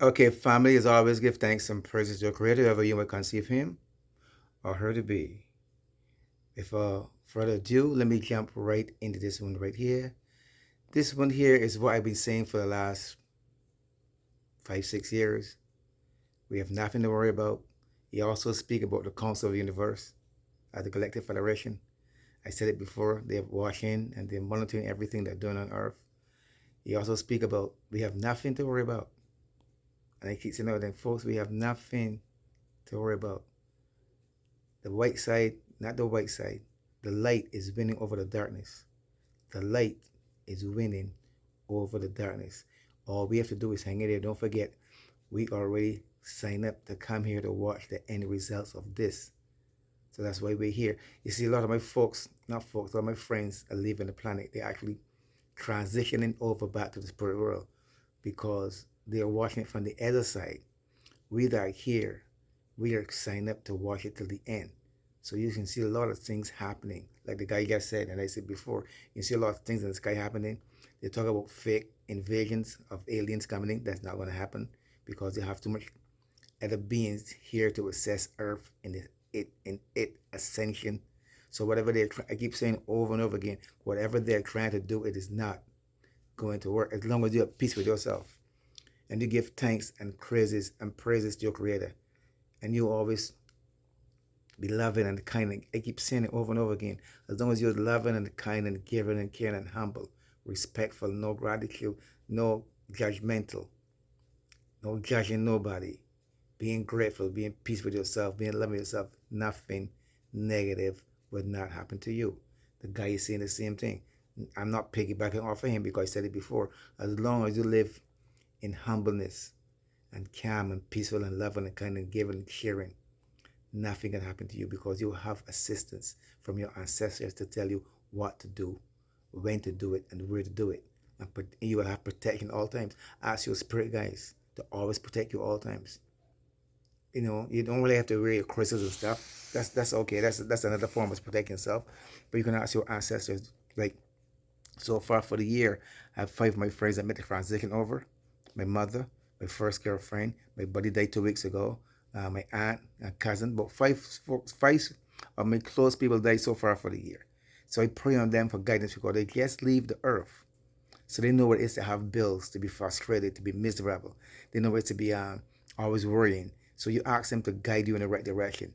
Okay, family is always give thanks and praises to your Creator, whoever you may conceive Him or her to be. If further ado, let me jump right into this one right here. This one here is what I've been saying for the last 5, 6 years. We have nothing to worry about. He also speak about the Council of the Universe as the Collective Federation. I said it before, they're watching and they're monitoring everything they're doing on Earth. He also speak about we have nothing to worry about. And I keep saying that, folks, we have nothing to worry about. The white side, not the white side, the light is winning over the darkness. The light is winning over the darkness. All we have to do is hang in there. Don't forget, we already signed up to come here to watch the end results of this. So that's why we're here. You see, a lot of my folks, not folks, a lot of my friends are leaving the planet. They're actually transitioning over back to the spirit world because they're watching it from the other side. We that are here, we are signed up to watch it till the end. So you can see a lot of things happening. Like the guy just said, and I said before, you see a lot of things in the sky happening. They talk about fake invasions of aliens coming in. That's not going to happen because they have too much other beings here to assess Earth in its ascension. So whatever I keep saying over and over again, whatever they're trying to do, it is not going to work as long as you're at peace with yourself and you give thanks and praises to your Creator, and you always be loving and kind. I keep saying it over and over again. As long as you're loving and kind and giving and caring and humble, respectful, no gratitude, no judgmental, no judging nobody, being grateful, being peace with yourself, being loving yourself, nothing negative would not happen to you. The guy is saying the same thing. I'm not piggybacking off of him because I said it before. As long as you live in humbleness and calm and peaceful and loving and kind and giving and sharing, nothing can happen to you because you have assistance from your ancestors to tell you what to do, when to do it, and where to do it. And you will have protection all times. Ask your spirit guides to always protect you all times. You don't really have to wear your crystals and stuff. That's okay. That's another form of protecting yourself. But you can ask your ancestors. Like so far for the year, I have 5 of my friends that made the transition over. My mother, my first girlfriend, my buddy died 2 weeks ago. My aunt, a cousin, about five of my close people died so far for the year. So I pray on them for guidance because they just leave the earth. So they know what it is to have bills, to be frustrated, to be miserable. They know what it's to be always worrying. So you ask them to guide you in the right direction,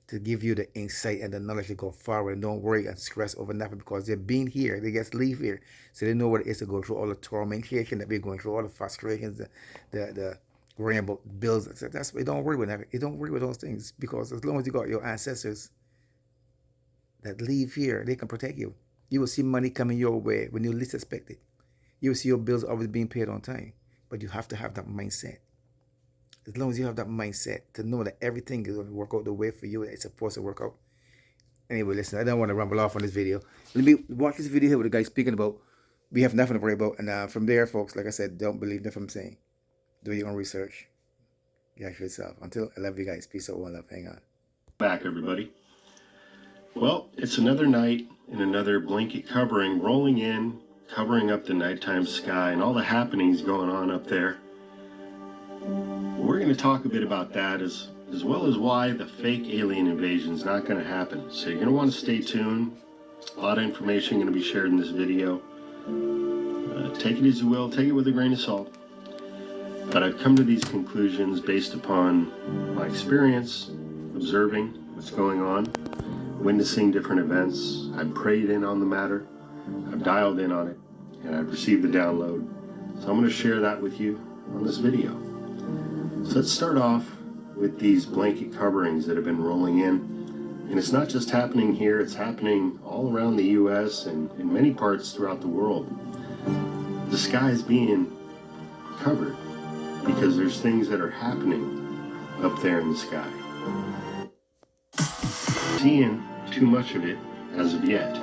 to give you the insight and the knowledge to go forward and don't worry and stress over nothing because they've been here, they just leave here. So they know what it is to go through all the tormentation that we're going through, all the frustrations, the worrying about bills. That's why you don't worry with that. You don't worry with those things because as long as you got your ancestors that live here, they can protect you. You will see money coming your way when you least expect it. You will see your bills always being paid on time. But you have to have that mindset. As long as you have that mindset to know that everything is going to work out the way for you that it's supposed to work out. Anyway, listen, I don't want to rumble off on this video. Let me watch this video here with the guy speaking about we have nothing to worry about. And from there, folks, like I said, don't believe nothing I'm saying. Do your own research. Get for yourself. Until I love you guys. Peace out, one love. Hang on. Back, everybody. Well, it's another night in another blanket covering rolling in, covering up the nighttime sky and all the happenings going on up there. We're going to talk a bit about that as well as why the fake alien invasion is not going to happen. So you're going to want to stay tuned. A lot of information going to be shared in this video. Take it as you will, take it with a grain of salt. But I've come to these conclusions based upon my experience, observing what's going on, witnessing different events. I've prayed in on the matter, I've dialed in on it, and I've received the download. So I'm going to share that with you on this video. So let's start off with these blanket coverings that have been rolling in. And it's not just happening here, it's happening all around the US and in many parts throughout the world. The sky is being covered because there's things that are happening up there in the sky. Seeing too much of it as of yet.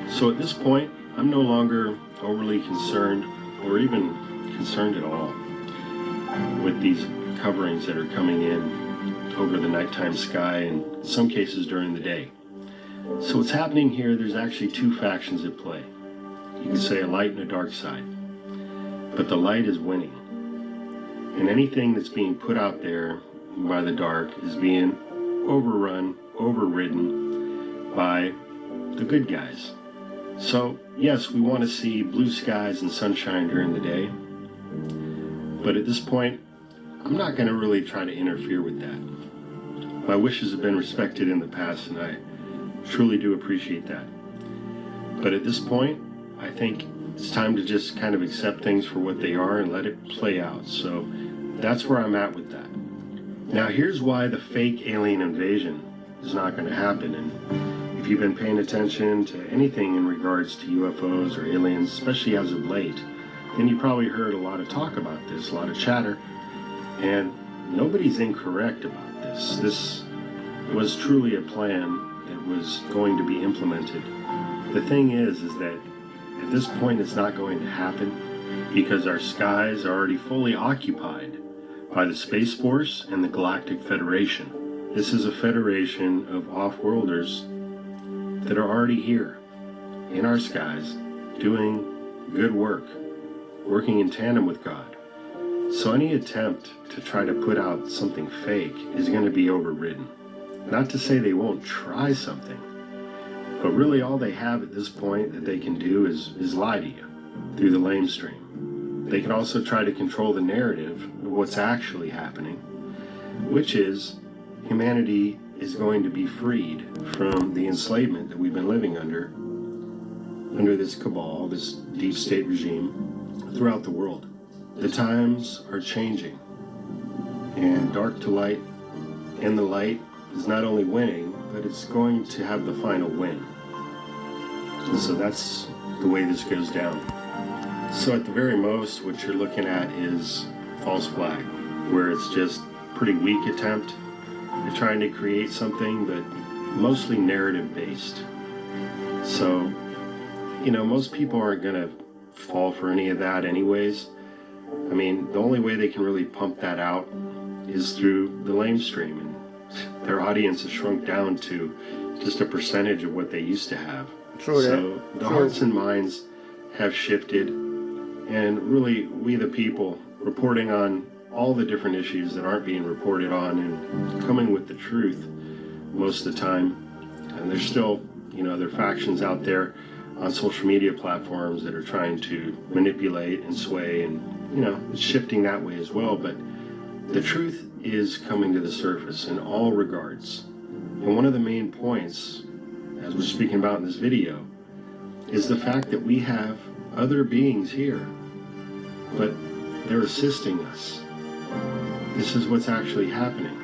So at this point, I'm no longer overly concerned or even concerned at all with these coverings that are coming in over the nighttime sky and in some cases during the day. So what's happening here, there's actually 2 factions at play. You could say a light and a dark side. But the light is winning. And anything that's being put out there by the dark is being overrun, overridden by the good guys. So, yes, we want to see blue skies and sunshine during the day, but at this point, I'm not going to really try to interfere with that. My wishes have been respected in the past, and I truly do appreciate that. But at this point, I think it's time to just kind of accept things for what they are and let it play out. So that's where I'm at with that. Now, here's why the fake alien invasion is not going to happen. And if you've been paying attention to anything in regards to UFOs or aliens, especially as of late, then you probably heard a lot of talk about this, a lot of chatter. And nobody's incorrect about this. This was truly a plan that was going to be implemented. The thing is that at this point it's not going to happen because our skies are already fully occupied by the Space Force and the Galactic Federation. This is a federation of off-worlders that are already here in our skies doing good work, working in tandem with God. So any attempt to try to put out something fake is going to be overridden. Not to say they won't try something, but really all they have at this point that they can do is lie to you through the lamestream. They can also try to control the narrative of what's actually happening, which is humanity is going to be freed from the enslavement that we've been living under this cabal, this deep state regime throughout the world. The times are changing, and dark to light, and the light is not only winning, but it's going to have the final win. And so that's the way this goes down. So at the very most, what you're looking at is false flag, where it's just a pretty weak attempt at trying to create something, but mostly narrative based. So, most people aren't going to fall for any of that anyways. I mean, the only way they can really pump that out is through the lamestream, and their audience has shrunk down to just a percentage of what they used to have. True so the hearts and minds have shifted, and really we the people reporting on all the different issues that aren't being reported on and coming with the truth most of the time. And there's still, there are factions out there on social media platforms that are trying to manipulate and sway, and it's shifting that way as well. But the truth is coming to the surface in all regards. And one of the main points, as we're speaking about in this video, is the fact that we have other beings here, but they're assisting us. This is what's actually happening.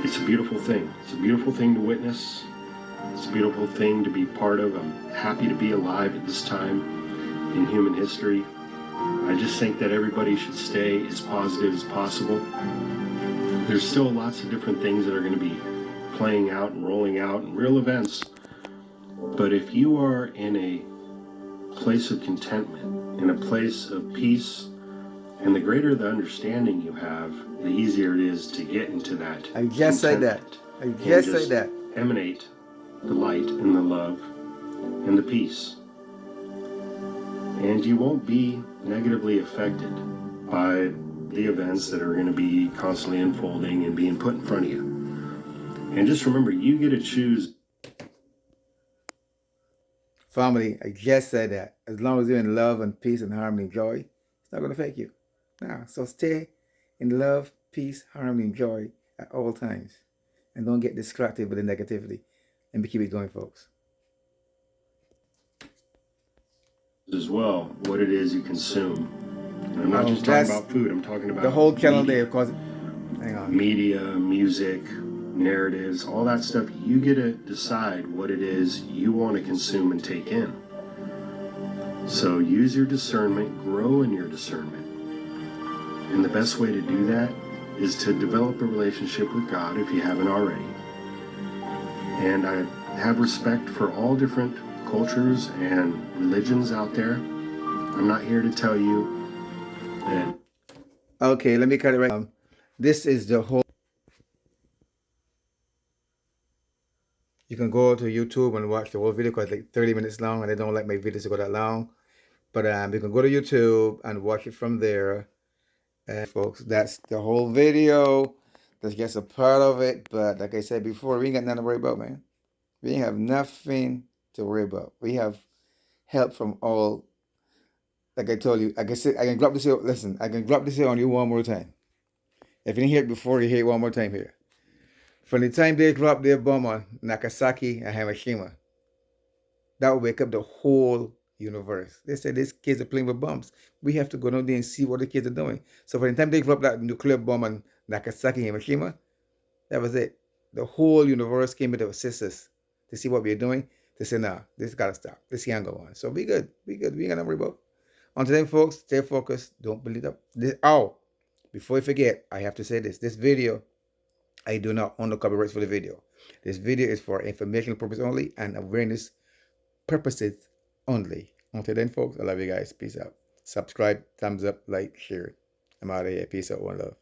It's a beautiful thing. It's a beautiful thing to witness. It's a beautiful thing to be part of. I'm happy to be alive at this time in human history. I just think that everybody should stay as positive as possible. There's still lots of different things that are going to be playing out and rolling out and real events. But if you are in a place of contentment, in a place of peace, and the greater the understanding you have, the easier it is to get into that. I just said that. I just said that. Emanate the light and the love and the peace. And you won't be negatively affected by the events that are going to be constantly unfolding and being put in front of you. And just remember, you get to choose. Family, I just said that. As long as you're in love and peace and harmony and joy, it's not going to affect you. So stay in love, peace, harmony, and joy at all times. And don't get distracted with the negativity. And keep it going, folks. As well, what it is you consume. And I'm not just talking about food, I'm talking about the whole channel media. there, because hang on. Media, music, narratives, all that stuff. You get to decide what it is you want to consume and take in. So use your discernment, grow in your discernment. And the best way to do that is to develop a relationship with God if you haven't already. And I have respect for all different cultures and religions out there. I'm not here to tell you that. Okay, let me cut it right. This is the whole. You can go to YouTube and watch the whole video because it's like 30 minutes long, and I don't like my videos to go that long. But you can go to YouTube and watch it from there. And folks, that's the whole video. That's just a part of it. But like I said before, we ain't got nothing to worry about, man. We ain't have nothing to worry about. We have help from all. Like I told you, I can say, I can drop this here. Listen, I can drop this here on you one more time. If you didn't hear it before, you hear it one more time here. From the time they dropped their bomb on Nagasaki and Hiroshima, that will wake up the whole universe. They said these kids are playing with bombs. We have to go down there and see what the kids are doing. So from the time they dropped that nuclear bomb on Nagasaki and Hiroshima, that was it. The whole universe came to assist us to see what we're doing. They said, nah, this gotta stop. This can't go on. So be good. Be good. We ain't got to worry about. Until then, folks, stay focused. Don't believe that. Before you forget, I have to say this. This video, I do not own the copyrights for the video. This video is for informational purpose only and awareness purposes only. Until then, folks, I love you guys. Peace out. Subscribe, thumbs up, like, share. I'm out of here. Peace out. One love.